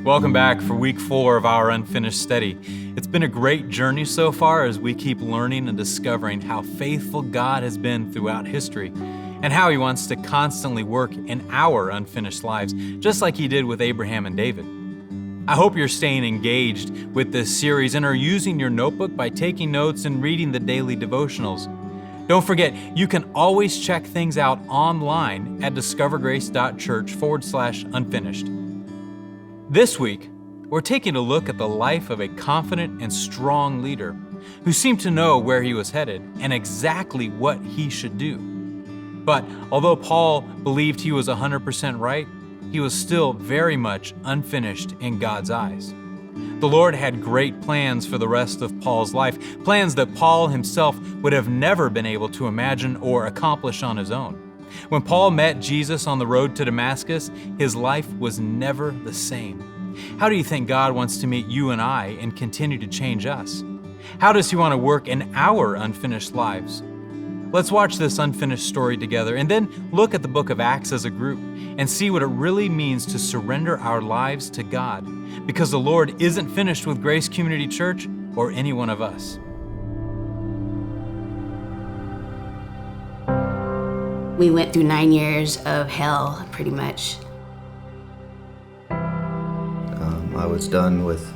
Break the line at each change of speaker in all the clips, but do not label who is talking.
Welcome back for week 4 of our Unfinished Study. It's been a great journey so far as we keep learning and discovering how faithful God has been throughout history and how He wants to constantly work in our unfinished lives, just like He did with Abraham and David. I hope you're staying engaged with this series and are using your notebook by taking notes and reading the daily devotionals. Don't forget, you can always check things out online at discovergrace.church/unfinished. This week, we're taking a look at the life of a confident and strong leader who seemed to know where he was headed and exactly what he should do. But although Paul believed he was 100% right, he was still very much unfinished in God's eyes. The Lord had great plans for the rest of Paul's life, plans that Paul himself would have never been able to imagine or accomplish on his own. When Paul met Jesus on the road to Damascus, his life was never the same. How do you think God wants to meet you and I and continue to change us? How does He want to work in our unfinished lives? Let's watch this unfinished story together and then look at the book of Acts as a group and see what it really means to surrender our lives to God, because the Lord isn't finished with Grace Community Church or any one of us.
We went through 9 years of hell, pretty much.
I was done with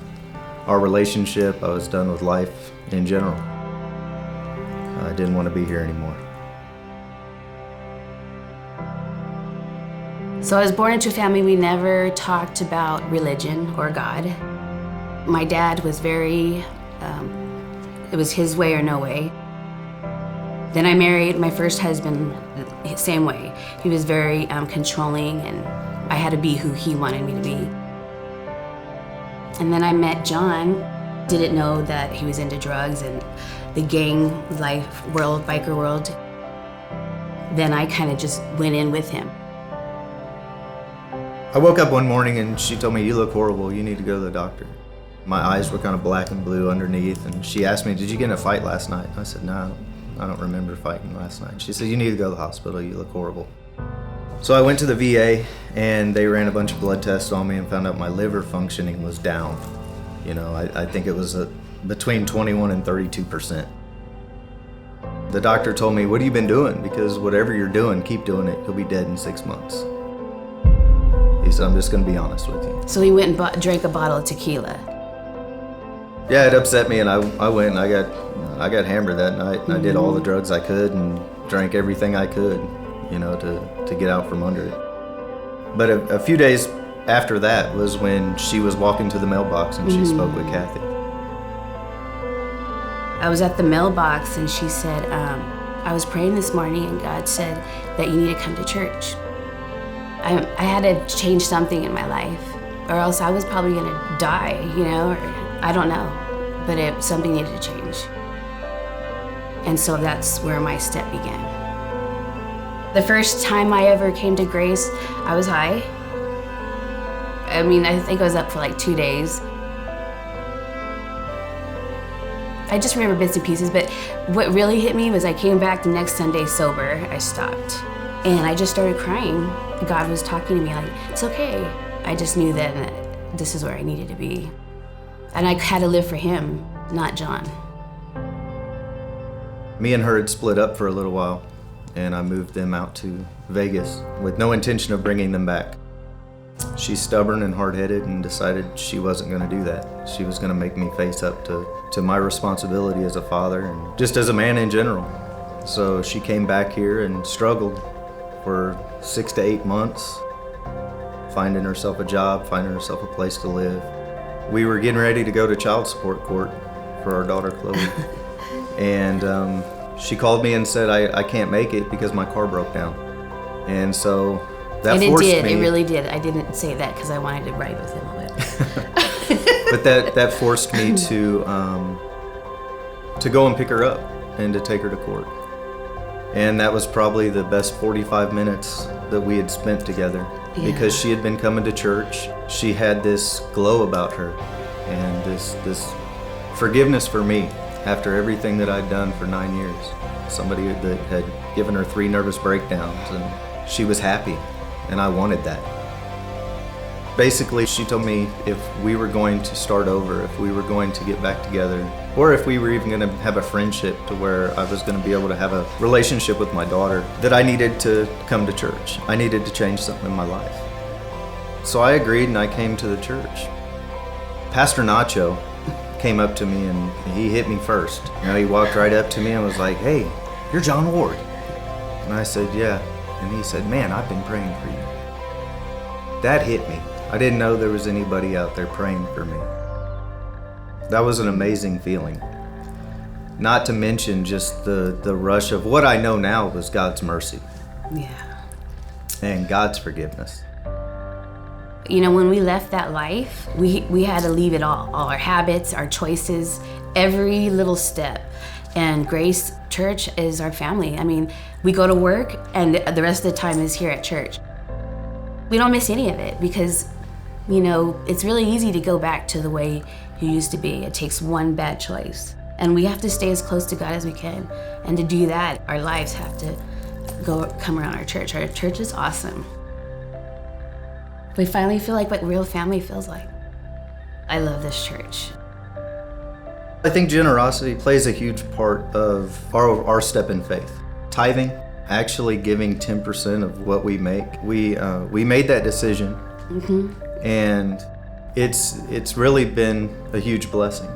our relationship. I was done with life in general. I didn't want to be here anymore.
So I was born into a family, we never talked about religion or God. My dad was it was his way or no way. Then I married my first husband, same way. He was very controlling, and I had to be who he wanted me to be. And then I met John, didn't know that he was into drugs and the gang life world, biker world. Then I kind of just went in with him.
I woke up one morning and she told me, "You look horrible, you need to go to the doctor." My eyes were kind of black and blue underneath, and she asked me, "Did you get in a fight last night?" I said, "No, I don't remember fighting last night." She said, "You need to go to the hospital, you look horrible." So I went to the VA and they ran a bunch of blood tests on me and found out my liver functioning was down. You know, I think it was between 21 and 32%. The doctor told me, "What have you been doing? Because whatever you're doing, keep doing it. You'll be dead in 6 months." He said, "I'm just gonna be honest with you."
So we went and drank a bottle of tequila.
Yeah, it upset me, and I went and I got hammered that night, and I did all the drugs I could and drank everything I could, you know, to get out from under it. But a few days after that was when she was walking to the mailbox and she spoke with Kathy.
I was at the mailbox and she said, I was praying this morning and God said that you need to come to church. I had to change something in my life, or else I was probably gonna die, you know, or I don't know, but something needed to change. And so that's where my step began. The first time I ever came to Grace, I was high. I mean, I think I was up for like 2 days. I just remember bits and pieces, but what really hit me was I came back the next Sunday sober. I stopped, and I just started crying. God was talking to me like, "It's okay." I just knew that this is where I needed to be. And I had to live for Him, not John.
Me and her had split up for a little while, and I moved them out to Vegas with no intention of bringing them back. She's stubborn and hard-headed and decided she wasn't going to do that. She was going to make me face up to my responsibility as a father and just as a man in general. So she came back here and struggled for 6 to 8 months, finding herself a job, finding herself a place to live. We were getting ready to go to child support court for our daughter, Chloe. And she called me and said, I can't make it because my car broke down. And so that forced me.
It really did. I didn't say that because I wanted to ride with him a bit.
But that forced me to go and pick her up and to take her to court. And that was probably the best 45 minutes that we had spent together. Yeah. Because she had been coming to church. She had this glow about her and this forgiveness for me after everything that I'd done for 9 years. Somebody that had given her 3 nervous breakdowns, and she was happy, and I wanted that. Basically, she told me if we were going to start over, if we were going to get back together, or if we were even going to have a friendship to where I was going to be able to have a relationship with my daughter, that I needed to come to church. I needed to change something in my life. So I agreed and I came to the church. Pastor Nacho came up to me and he hit me first. He walked right up to me and was like, "Hey, you're John Ward." And I said, "Yeah." And he said, "Man, I've been praying for you." That hit me. I didn't know there was anybody out there praying for me. That was an amazing feeling. Not to mention just the rush of what I know now was God's mercy.
Yeah.
And God's forgiveness.
When we left that life, we had to leave it all our habits, our choices, every little step. And Grace Church is our family. We go to work and the rest of the time is here at church. We don't miss any of it because, it's really easy to go back to the way you used to be. It takes one bad choice. And we have to stay as close to God as we can. And to do that, our lives have to come around our church. Our church is awesome. We finally feel like what real family feels like. I love this church.
I think generosity plays a huge part of our step in faith. Tithing, actually giving 10% of what we make. We made that decision, and it's really been a huge blessing.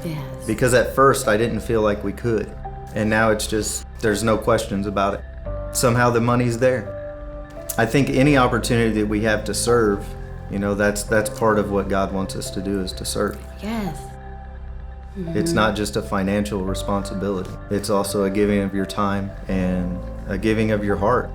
Yes.
Because at first I didn't feel like we could, and now it's just, there's no questions about it. Somehow the money's there. I think any opportunity that we have to serve, that's part of what God wants us to do, is to serve.
Yes.
It's not just a financial responsibility. It's also a giving of your time and a giving of your heart.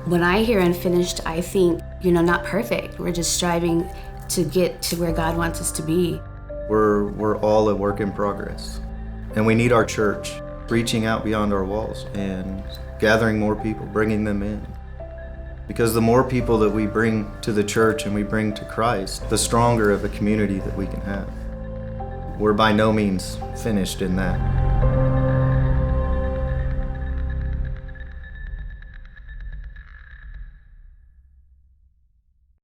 When I hear unfinished, I think, not perfect. We're just striving to get to where God wants us to be.
We're all a work in progress. And we need our church reaching out beyond our walls and gathering more people, bringing them in. Because the more people that we bring to the church and we bring to Christ, the stronger of a community that we can have. We're by no means finished in that.